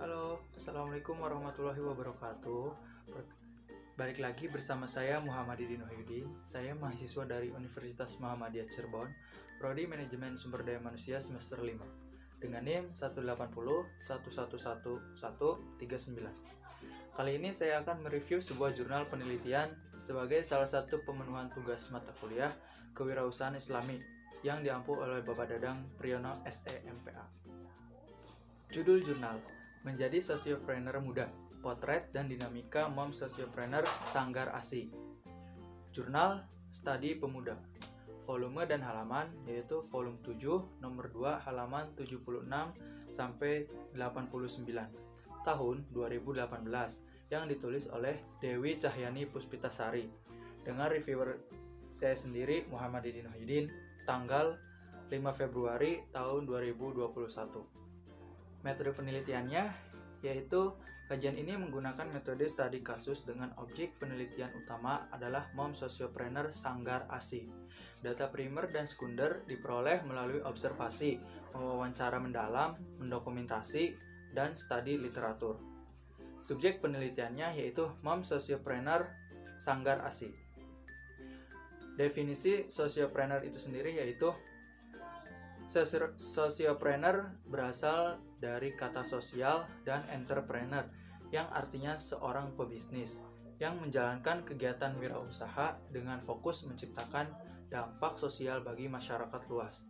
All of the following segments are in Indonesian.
Halo, Assalamualaikum warahmatullahi wabarakatuh. Balik lagi bersama saya Muhammad Dino Hyudin. Saya mahasiswa dari Universitas Muhammadiyah Cirebon, Prodi Manajemen Sumber Daya Manusia semester 5, dengan NIM 180 1111139. Kali ini saya akan mereview sebuah jurnal penelitian sebagai salah satu pemenuhan tugas mata kuliah Kewirausahaan Islami yang diampu oleh Bapak Dadang Priyono SE MPA. Judul jurnal: Menjadi Sosiopreneur Muda, Potret dan Dinamika Mom Sosiopreneur Sanggar ASI. Jurnal Studi Pemuda. Volume dan halaman yaitu volume 7 nomor 2 halaman 76 sampai 89 tahun 2018 yang ditulis oleh Dewi Cahyani Puspitasari dengan reviewer saya sendiri Muhammad Dino Hyudin tanggal 5 Februari tahun 2021. Metode penelitiannya yaitu kajian ini menggunakan metode studi kasus dengan objek penelitian utama adalah Mom Sosiopreneur Sanggar ASI. Data primer dan sekunder diperoleh melalui observasi, wawancara mendalam, mendokumentasi, dan studi literatur. Subjek penelitiannya yaitu Mom Sosiopreneur Sanggar ASI. Definisi sosiopreneur itu sendiri yaitu sosiopreneur berasal dari kata sosial dan entrepreneur yang artinya seorang pebisnis yang menjalankan kegiatan wirausaha dengan fokus menciptakan dampak sosial bagi masyarakat luas.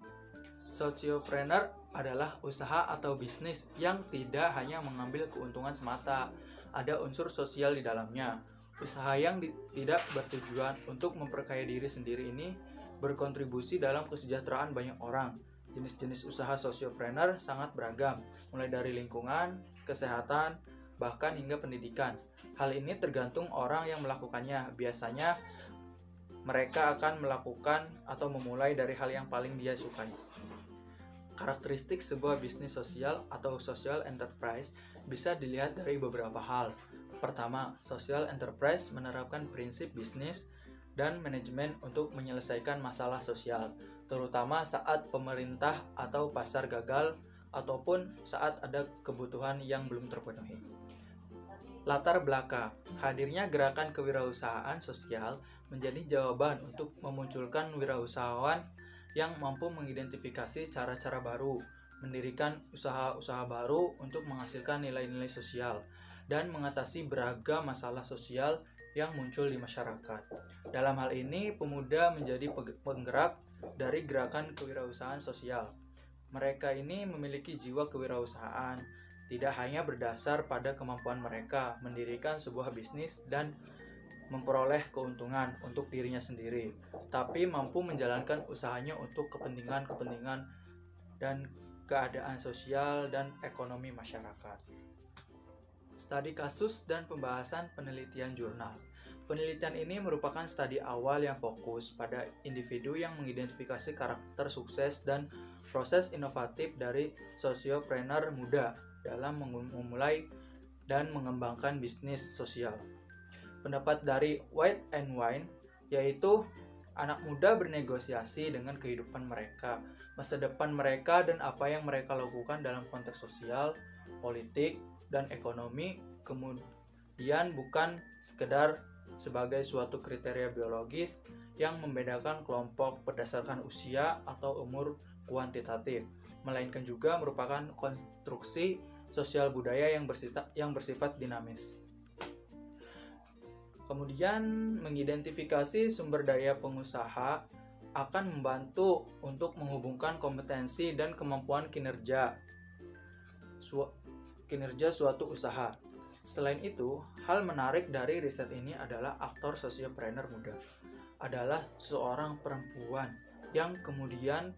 Sosiopreneur adalah usaha atau bisnis yang tidak hanya mengambil keuntungan semata, ada unsur sosial di dalamnya. Usaha yang tidak bertujuan untuk memperkaya diri sendiri ini berkontribusi dalam kesejahteraan banyak orang. Jenis-jenis usaha sosiopreneur sangat beragam, mulai dari lingkungan, kesehatan, bahkan hingga pendidikan. Hal ini tergantung orang yang melakukannya. Biasanya mereka akan melakukan atau memulai dari hal yang paling dia sukai. Karakteristik sebuah bisnis sosial atau social enterprise bisa dilihat dari beberapa hal. Pertama, social enterprise menerapkan prinsip bisnis dan manajemen untuk menyelesaikan masalah sosial, terutama saat pemerintah atau pasar gagal ataupun saat ada kebutuhan yang belum terpenuhi. Latar belakang hadirnya gerakan kewirausahaan sosial menjadi jawaban untuk memunculkan wirausahawan yang mampu mengidentifikasi cara-cara baru, mendirikan usaha-usaha baru untuk menghasilkan nilai-nilai sosial, dan mengatasi beragam masalah sosial yang muncul di masyarakat. Dalam hal ini, pemuda menjadi penggerak dari gerakan kewirausahaan sosial. Mereka ini memiliki jiwa kewirausahaan, tidak hanya berdasar pada kemampuan mereka mendirikan sebuah bisnis dan memperoleh keuntungan untuk dirinya sendiri, tapi mampu menjalankan usahanya untuk kepentingan-kepentingan dan keadaan sosial dan ekonomi masyarakat. Studi kasus dan pembahasan penelitian jurnal. Penelitian ini merupakan studi awal yang fokus pada individu yang mengidentifikasi karakter sukses dan proses inovatif dari sosiopreneur muda dalam memulai dan mengembangkan bisnis sosial. Pendapat dari White and Wine yaitu anak muda bernegosiasi dengan kehidupan mereka, masa depan mereka, dan apa yang mereka lakukan dalam konteks sosial, politik, dan ekonomi, kemudian bukan sekedar sebagai suatu kriteria biologis yang membedakan kelompok berdasarkan usia atau umur kuantitatif, melainkan juga merupakan konstruksi sosial budaya yang bersifat dinamis. Kemudian, mengidentifikasi sumber daya pengusaha akan membantu untuk menghubungkan kompetensi dan kemampuan kinerja suatu usaha. Selain itu, hal menarik dari riset ini adalah aktor sosiopreneur muda adalah seorang perempuan yang kemudian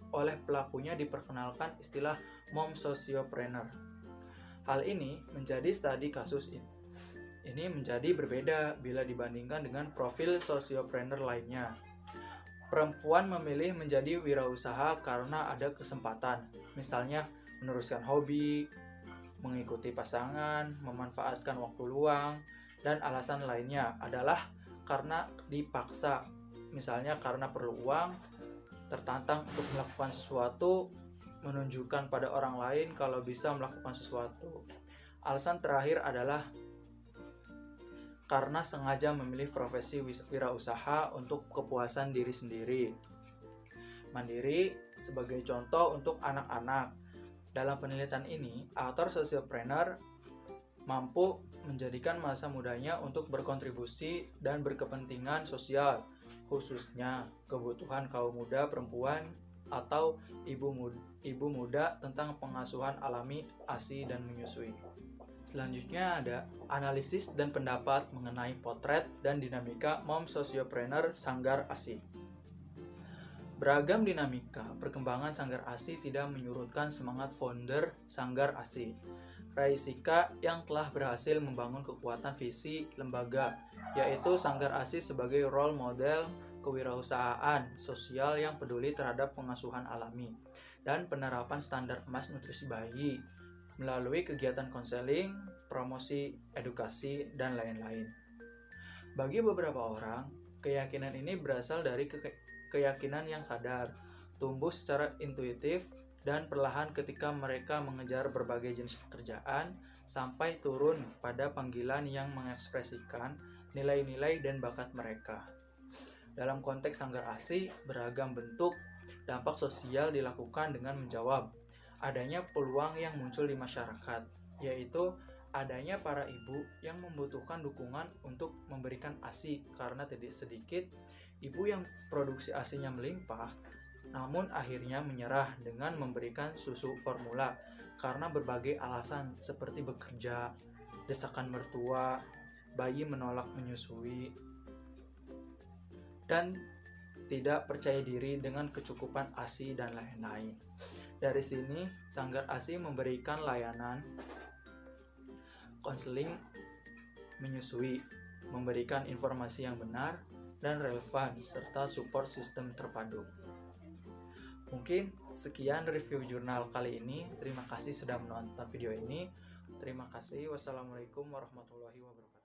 oleh pelakunya diperkenalkan istilah mom sosiopreneur. Hal ini menjadi studi kasus ini menjadi berbeda bila dibandingkan dengan profil sosiopreneur lainnya. Perempuan memilih menjadi wirausaha karena ada kesempatan, misalnya meneruskan hobi, mengikuti pasangan, memanfaatkan waktu luang, dan alasan lainnya adalah karena dipaksa, misalnya karena perlu uang, tertantang untuk melakukan sesuatu, menunjukkan pada orang lain kalau bisa melakukan sesuatu. Alasan terakhir adalah karena sengaja memilih profesi wirausaha untuk kepuasan diri sendiri. Mandiri sebagai contoh untuk anak-anak. Dalam penelitian ini, aktor sociopreneur mampu menjadikan masa mudanya untuk berkontribusi dan berkepentingan sosial, khususnya kebutuhan kaum muda perempuan atau ibu muda tentang pengasuhan alami ASI dan menyusui. Selanjutnya ada analisis dan pendapat mengenai potret dan dinamika mom sociopreneur Sanggar ASI. Beragam dinamika perkembangan Sanggar ASI tidak menyurutkan semangat founder Sanggar ASI, Raisika, yang telah berhasil membangun kekuatan visi lembaga, yaitu Sanggar ASI sebagai role model kewirausahaan sosial yang peduli terhadap pengasuhan alami dan penerapan standar emas nutrisi bayi melalui kegiatan konseling, promosi, edukasi, dan lain-lain. Bagi beberapa orang, keyakinan ini berasal dari keyakinan yang sadar, tumbuh secara intuitif, dan perlahan ketika mereka mengejar berbagai jenis pekerjaan, sampai turun pada panggilan yang mengekspresikan nilai-nilai dan bakat mereka. Dalam konteks Sanggar ASI, beragam bentuk dampak sosial dilakukan dengan menjawab adanya peluang yang muncul di masyarakat, yaitu adanya para ibu yang membutuhkan dukungan untuk memberikan ASI karena tidak sedikit ibu yang produksi ASINya melimpah, namun akhirnya menyerah dengan memberikan susu formula karena berbagai alasan seperti bekerja, desakan mertua, bayi menolak menyusui, dan tidak percaya diri dengan kecukupan ASI dan lain-lain. Dari sini, Sanggar ASI memberikan layanan konseling menyusui, memberikan informasi yang benar dan relevan, serta support sistem terpadu. Mungkin sekian review jurnal kali ini. Terima kasih sudah menonton video ini. Terima kasih. Wassalamualaikum warahmatullahi wabarakatuh.